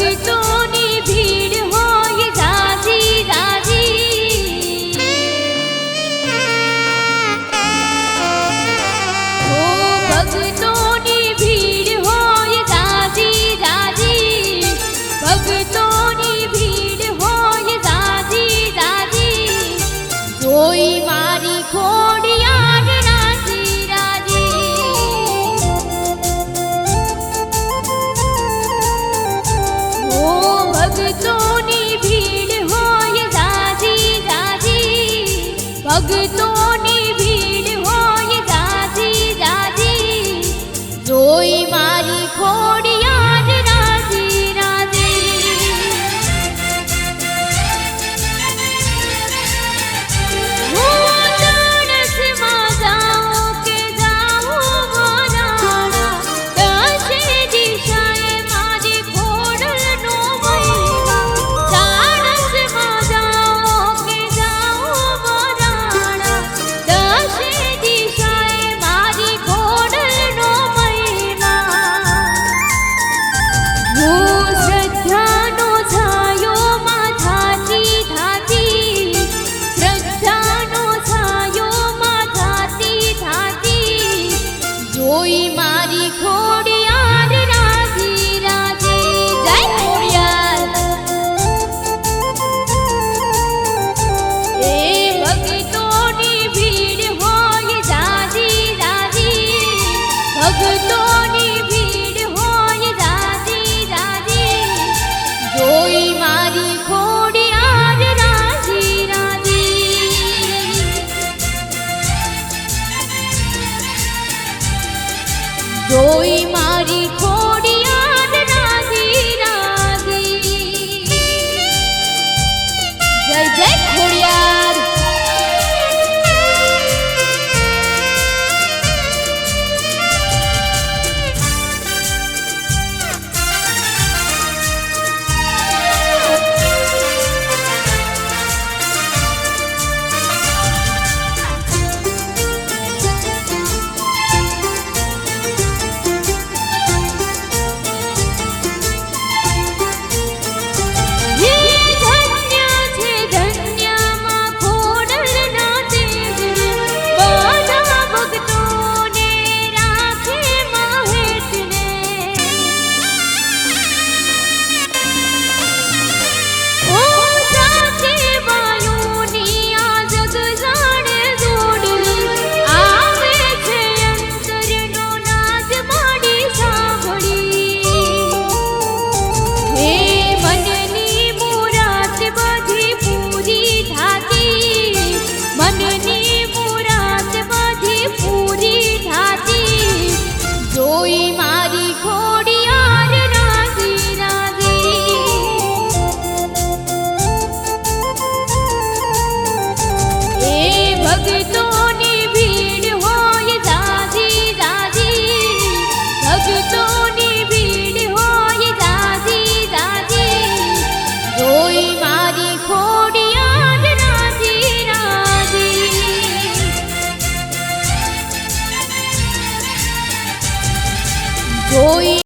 ભક્તોની ભીડ હોય ઝાઝી ઝાઝી, ઓ ભક્તોની ભીડ હોય ઝાઝી ઝાઝી, ભક્તોની ભીડ હોય ઝાઝી ઝાઝી, જોઈ મારી ખોડિયાર રાજી રાજી, ઓ ભક્તોની ભીડ હોય ઝાઝી ઝાઝી, ભક્તોની ભીડ હોય ઝાઝી ઝાઝી, જોઈ મારી ખોડિયાર રાજી રાજી, હું ચણસમાં જાઉં કે જાઉં વરાણા, દશે દિશાએ મારી ખોડલનો મહિમા, ચણસમાં જાઉં કે જાઉં વરાણા, દશે દિશાએ મારી ખોડલનો મહિમા, હું શ્રદ્ધાનો છાયો માં થાતી થાતી, શ્રદ્ધાનો છાયો માં થાતી થાતી, જોઈ મારી ખોડિયાર રાજી રાજી, જય ખોડિયાર, એ ભક્તોની ભીડ હોય ઝાઝી ઝાઝી, ભક્તોની ભીડ હોય ઝાઝી ઝાઝી, જોઈ મારી ખોડિયાર રાજી રાજી, જોઈ મારી ખોડિયાર રાજી રાજી, જય જય ખોડિયાર. હે ધન્ય છે ધન્ય માં ખોડલના તેજને, બધા ભક્તોને રાખે મહેટને, ઓ સાચે વાયુની આ જગ જાણે જોડલી, આવે છે અંતરનો નાદ માડી સાંભળી, હે મનની મુરાદ બધી પૂરી થાતી, મનની મુરાદ બધી પૂરી થાતી, જોઈ મારી ખોડિયાર રાજી રાજી, એ ભક્તોની ભીડ હોય ઝાઝી ઝાઝી, ભક્તોની ભીડ હોય ઝાઝી ઝાઝી, જોઈ મારી ખોડિયાર રાજી રાજી, જોઈ